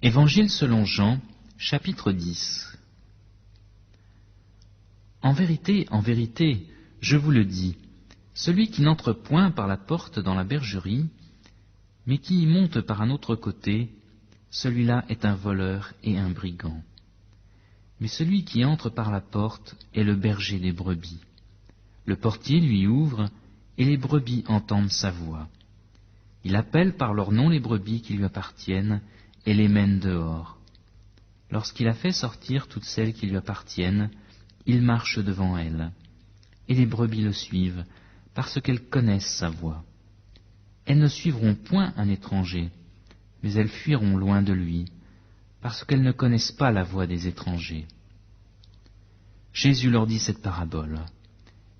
Évangile selon Jean, chapitre 10. En vérité, je vous le dis, celui qui n'entre point par la porte dans la bergerie, mais qui y monte par un autre côté, celui-là est un voleur et un brigand. Mais celui qui entre par la porte est le berger des brebis. Le portier lui ouvre, et les brebis entendent sa voix. Il appelle par leur nom les brebis qui lui appartiennent, et les mène dehors. Lorsqu'il a fait sortir toutes celles qui lui appartiennent, il marche devant elles, et les brebis le suivent, parce qu'elles connaissent sa voix. Elles ne suivront point un étranger, mais elles fuiront loin de lui, parce qu'elles ne connaissent pas la voix des étrangers. Jésus leur dit cette parabole,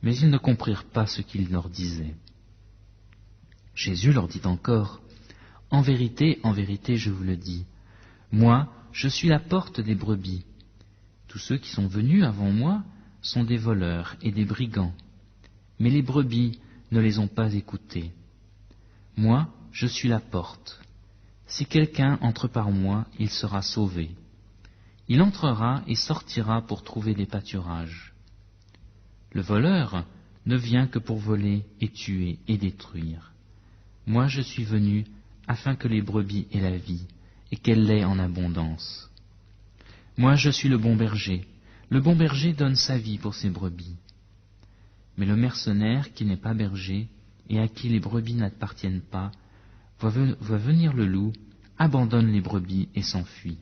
mais ils ne comprirent pas ce qu'il leur disait. Jésus leur dit encore, « En vérité, je vous le dis, moi, je suis la porte des brebis. Tous ceux qui sont venus avant moi sont des voleurs et des brigands, mais les brebis ne les ont pas écoutés. Moi, je suis la porte. Si quelqu'un entre par moi, il sera sauvé. Il entrera et sortira pour trouver des pâturages. Le voleur ne vient que pour voler et tuer et détruire. Moi, je suis venu afin que les brebis aient la vie et qu'elle l'ait en abondance. Moi, je suis le bon berger. Le bon berger donne sa vie pour ses brebis. Mais le mercenaire qui n'est pas berger et à qui les brebis n'appartiennent pas, voit venir le loup, abandonne les brebis et s'enfuit.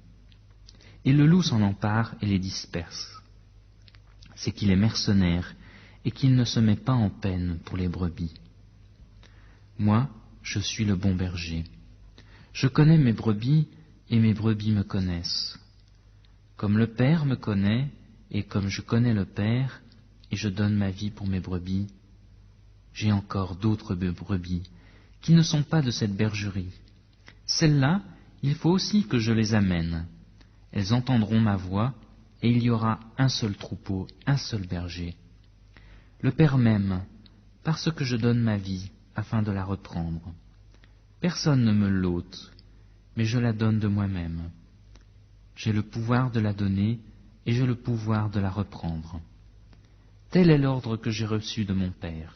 Et le loup s'en empare et les disperse. C'est qu'il est mercenaire et qu'il ne se met pas en peine pour les brebis. Moi, je suis le bon berger. Je connais mes brebis et mes brebis me connaissent. Comme le Père me connaît et comme je connais le Père et je donne ma vie pour mes brebis, j'ai encore d'autres brebis qui ne sont pas de cette bergerie. Celles-là, il faut aussi que je les amène. Elles entendront ma voix et il y aura un seul troupeau, un seul berger. Le Père m'aime parce que je donne ma vie afin de la reprendre. Personne ne me l'ôte, mais je la donne de moi-même. J'ai le pouvoir de la donner et j'ai le pouvoir de la reprendre. Tel est l'ordre que j'ai reçu de mon Père.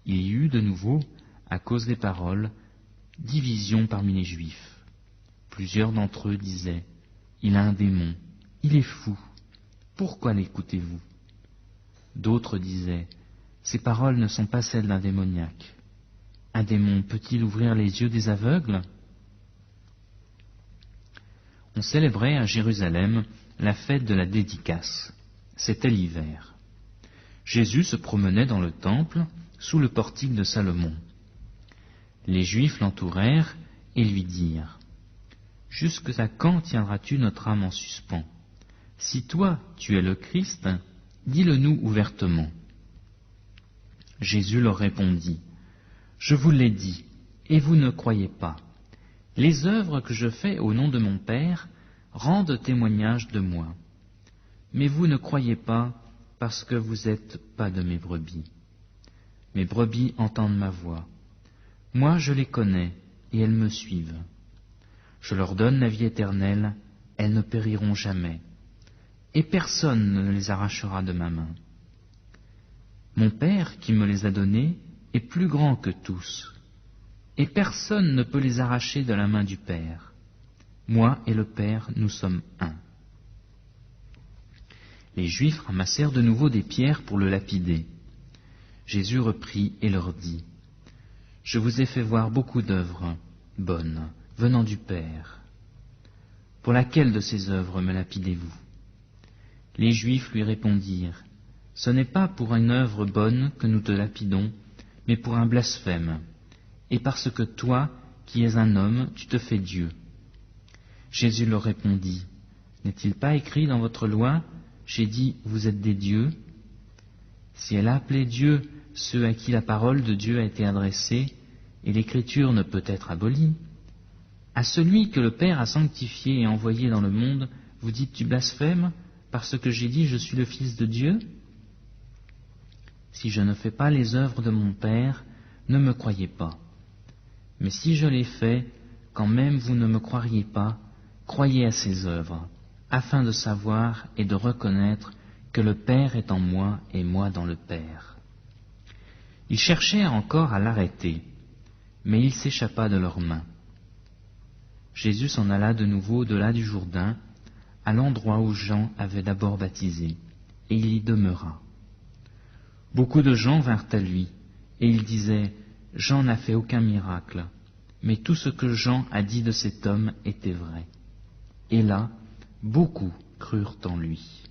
Il y eut de nouveau, à cause des paroles, division parmi les Juifs. Plusieurs d'entre eux disaient, « Il a un démon, il est fou, pourquoi l'écoutez-vous » D'autres disaient, « Ces paroles ne sont pas celles d'un démoniaque. Un démon peut-il ouvrir les yeux des aveugles » On célébrait à Jérusalem la fête de la dédicace. C'était l'hiver. Jésus se promenait dans le temple, sous le portique de Salomon. Les Juifs l'entourèrent et lui dirent, « Jusqu'à quand tiendras-tu notre âme en suspens? Si toi, tu es le Christ, dis-le-nous ouvertement. » Jésus leur répondit, « Je vous l'ai dit, et vous ne croyez pas. Les œuvres que je fais au nom de mon Père rendent témoignage de moi. Mais vous ne croyez pas parce que vous n'êtes pas de mes brebis. Mes brebis entendent ma voix. Moi je les connais et elles me suivent. Je leur donne la vie éternelle, elles ne périront jamais, et personne ne les arrachera de ma main. Mon Père qui me les a donnés est plus grand que tous, et personne ne peut les arracher de la main du Père. Moi et le Père, nous sommes un. » Les Juifs ramassèrent de nouveau des pierres pour le lapider. Jésus reprit et leur dit, « Je vous ai fait voir beaucoup d'œuvres bonnes venant du Père. Pour laquelle de ces œuvres me lapidez-vous » Les Juifs lui répondirent, « Ce n'est pas pour une œuvre bonne que nous te lapidons, mais pour un blasphème, et parce que toi, qui es un homme, tu te fais Dieu. » Jésus leur répondit, « N'est-il pas écrit dans votre loi, j'ai dit, vous êtes des dieux ? Si elle a appelé Dieu ceux à qui la parole de Dieu a été adressée, et l'écriture ne peut être abolie, à celui que le Père a sanctifié et envoyé dans le monde, vous dites, tu blasphèmes, parce que j'ai dit, je suis le Fils de Dieu ? Si je ne fais pas les œuvres de mon Père, ne me croyez pas. Mais si je les fais, quand même vous ne me croiriez pas, croyez à ses œuvres, afin de savoir et de reconnaître que le Père est en moi et moi dans le Père. » Ils cherchèrent encore à l'arrêter, mais il s'échappa de leurs mains. Jésus s'en alla de nouveau au-delà du Jourdain, à l'endroit où Jean avait d'abord baptisé, et il y demeura. Beaucoup de gens vinrent à lui, et ils disaient, « Jean n'a fait aucun miracle, mais tout ce que Jean a dit de cet homme était vrai. » Et là, beaucoup crurent en lui.